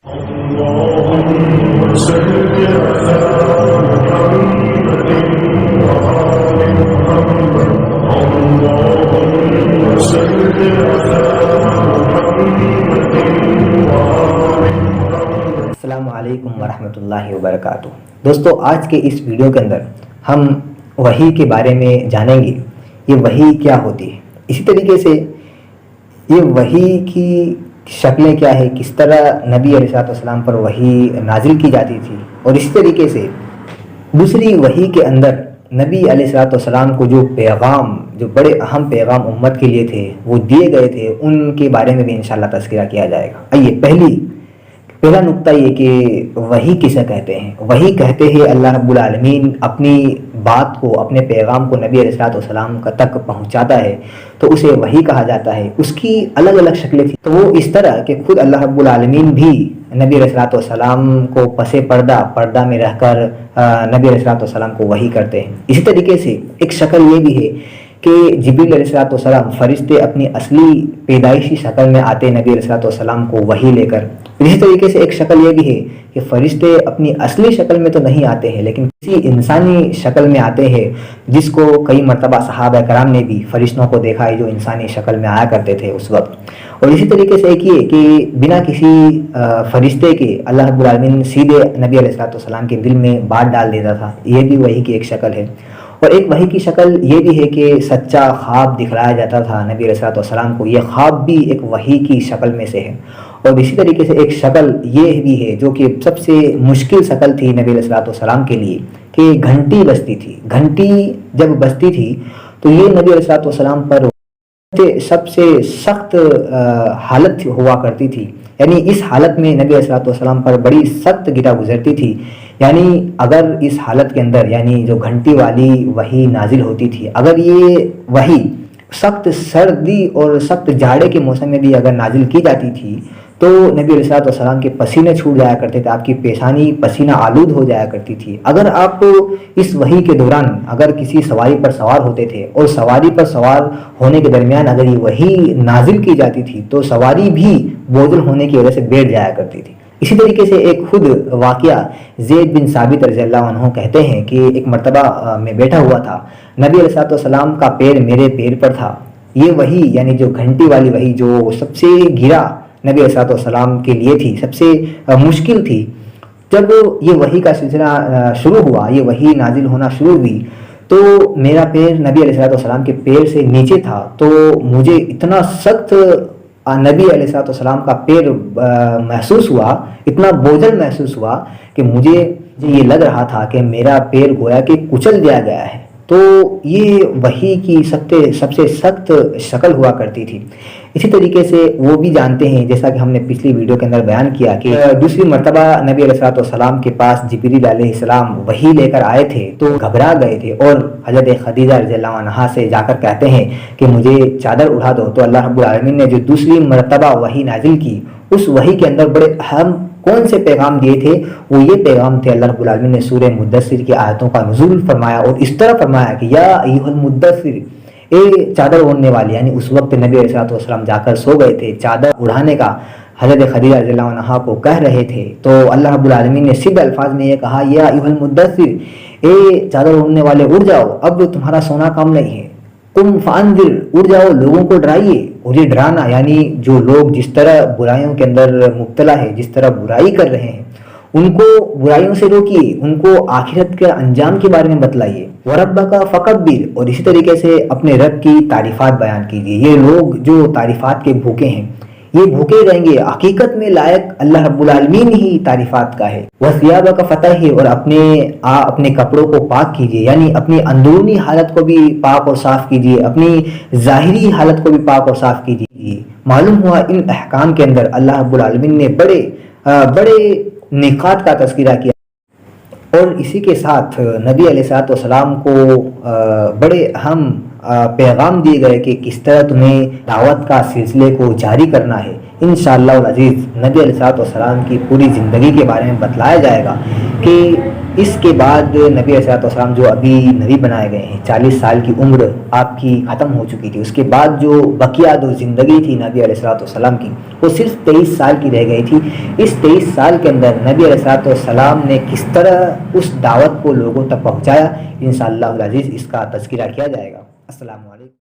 السلام علیکم ورحمۃ اللہ وبرکاتہ۔ دوستو، آج کے اس ویڈیو کے اندر ہم وحی کے بارے میں جانیں گے، یہ وحی کیا ہوتی ہے، اسی طریقے سے یہ وحی کی شکلیں کیا ہے، کس طرح نبی علیہ السلام پر وحی نازل کی جاتی تھی، اور اسی طریقے سے دوسری وحی کے اندر نبی علیہ السلام کو جو پیغام، جو بڑے اہم پیغام امت کے لیے تھے وہ دیے گئے تھے، ان کے بارے میں بھی انشاءاللہ تذکرہ کیا جائے گا۔ آئیے پہلا نقطہ یہ کہ وحی کسے کہتے ہیں۔ وحی کہتے ہیں اللہ رب العالمین اپنی بات کو، اپنے پیغام کو نبی علیہ السلام تک پہنچاتا ہے تو اسے وحی کہا جاتا ہے۔ اس کی الگ الگ شکلیں تھیں، تو وہ اس طرح کہ خود اللہ رب العالمین بھی نبی علیہ السلام کو پس پردہ میں رہ کر نبی علیہ السلام کو وحی کرتے ہیں۔ اسی طریقے سے ایک شکل یہ بھی ہے کہ جبریل علیہ السلام فرشتے اپنی اصلی پیدائشی شکل میں آتے نبی علیہ السلام کو وحی لے کر۔ اسی طریقے سے ایک شکل یہ بھی ہے کہ فرشتے اپنی اصلی شکل میں تو نہیں آتے ہیں لیکن کسی انسانی شکل میں آتے ہیں، جس کو کئی مرتبہ صحابہ کرام نے بھی فرشتوں کو دیکھا ہے جو انسانی شکل میں آیا کرتے تھے اس وقت۔ اور اسی طریقے سے ایک یہ کہ بنا کسی فرشتے کے اللہ رب العالمین سیدھے نبی علیہ السلام کے دل میں بات ڈال دیتا تھا، یہ بھی وحی کی ایک شکل ہے۔ اور ایک وحی کی شکل یہ بھی ہے کہ سچا خواب دکھلایا جاتا تھا نبی علیہ السلام کو، یہ خواب بھی ایک وحی کی شکل میں سے ہے۔ اور اسی طریقے سے ایک شکل یہ بھی ہے جو کہ سب سے مشکل شکل تھی نبی علیہ السلام کے لیے، کہ گھنٹی بجتی تھی۔ گھنٹی جب بجتی تھی تو یہ نبی علیہ السلام پر سب سے سخت حالت ہوا کرتی تھی، یعنی اس حالت میں نبی علیہ السلام پر بڑی سخت گرا گزرتی تھی۔ یعنی اگر اس حالت کے اندر، یعنی جو گھنٹی والی وحی نازل ہوتی تھی، اگر یہ وحی سخت سردی اور سخت جاڑے کے موسم میں بھی اگر نازل کی جاتی تھی تو نبی علیہ السلام کے پسینے چھوٹ جایا کرتے تھے، آپ کی پیشانی پسینہ آلود ہو جایا کرتی تھی۔ اگر آپ اس وحی کے دوران اگر کسی سواری پر سوار ہوتے تھے اور سواری پر سوار ہونے کے درمیان اگر یہ وحی نازل کی جاتی تھی تو سواری بھی بوجھل ہونے کی وجہ سے بیٹھ جایا کرتی تھی۔ اسی طریقے سے ایک خود واقعہ زید بن ثابت رضی اللہ عنہ کہتے ہیں کہ ایک مرتبہ میں بیٹھا ہوا تھا، نبی علیہ السلام کا پیر میرے پیر پر تھا۔ یہ وحی یعنی جو گھنٹی والی وحی جو سب سے گرا نبی علیہ السلام کے لیے تھی، سب سے مشکل تھی، جب یہ وحی کا سلسلہ شروع ہوا، یہ وحی نازل ہونا شروع ہوئی تو میرا پیر نبی علیہ السلام کے پیر سے نیچے تھا، تو مجھے اتنا سخت نبی علیہ السلام کا پیر محسوس ہوا، اتنا بوجھل محسوس ہوا کہ مجھے یہ لگ رہا تھا کہ میرا پیر گویا کہ کچل دیا گیا ہے۔ تو یہ وحی کی سب سے سخت شکل ہوا کرتی تھی۔ اسی طریقے سے وہ بھی جانتے ہیں، جیسا کہ ہم نے پچھلی ویڈیو کے اندر بیان کیا، کہ دوسری مرتبہ نبی علیہ السلام کے پاس جبریل علیہ السلام وحی لے کر آئے تھے تو گھبرا گئے تھے اور حضرت خدیجہ رضی اللہ عنہا سے جا کر کہتے ہیں کہ مجھے چادر اڑا دو۔ تو اللہ رب العالمین نے جو دوسری مرتبہ وحی نازل کی، اس وحی کے اندر بڑے اہم کون سے پیغام دیے تھے؟ وہ یہ پیغام تھے، اللہ رب العالمین نے سورہ مدثر کی آیتوں کا نزول فرمایا اور اس طرح فرمایا کہ یا ایھا المدثر، اے چادر اوڑھنے والے، یعنی اس وقت نبی علیہ السلام جا کر سو گئے تھے، چادر اڑھانے کا حضرت خدیجہ رضی اللہ عنہا کو کہہ رہے تھے، تو اللہ رب العالمین نے سیدھے الفاظ میں یہ کہا یا ایھا المدثر، اے چادر اوڑھنے والے اڑ جاؤ، اب تمہارا سونا کام نہیں ہے، قم فانذر، اڑ جاؤ، لوگوں کو ڈرائیے۔ اور یہ ڈرانا یعنی جو لوگ جس طرح برائیوں کے اندر مبتلا ہے، جس طرح برائی کر رہے ہیں، ان کو برائیوں سے روکیے، ان کو آخرت کے انجام کے بارے میں بتلائیے۔ وَرَبَّكَ فَكَبِّرْ، اور اسی طریقے سے اپنے رب کی تعریفات بیان کیجیے۔ یہ لوگ جو تعریفات کے بھوکے ہیں، یہ بھوکے رہیں گے، حقیقت میں لائق اللہ رب العالمین ہی تعریفات کا ہے۔ وَثِيَابَكَ فَطَهِّرْ، اور اپنے کپڑوں کو پاک کیجیے، یعنی اپنی اندرونی حالت کو بھی پاک اور صاف کیجیے، اپنی ظاہری حالت کو بھی پاک اور صاف کیجیے۔ معلوم ہوا ان احکام کے اندر اللہ رب العالمین نے بڑے نکات کا تذکرہ کیا، اور اسی کے ساتھ نبی علیہ السلام کو بڑے اہم پیغام دیے گئے کہ کس طرح تمہیں دعوت کا سلسلے کو جاری کرنا ہے۔ انشاءاللہ العزیز نبی علیہ السلام کی پوری زندگی کے بارے میں بتلایا جائے گا کہ اس کے بعد نبی علیہ السلام جو ابھی نبی بنائے گئے ہیں، 40 سال کی عمر آپ کی ختم ہو چکی تھی، اس کے بعد جو بقیہ جو زندگی تھی نبی علیہ السلام کی وہ صرف 23 سال کی رہ گئی تھی۔ اس 23 سال کے اندر نبی علیہ السلام نے کس طرح اس دعوت کو لوگوں تک پہنچایا، انشاءاللہ العزیز اس کا تذکرہ کیا جائے گا۔ السلام علیکم۔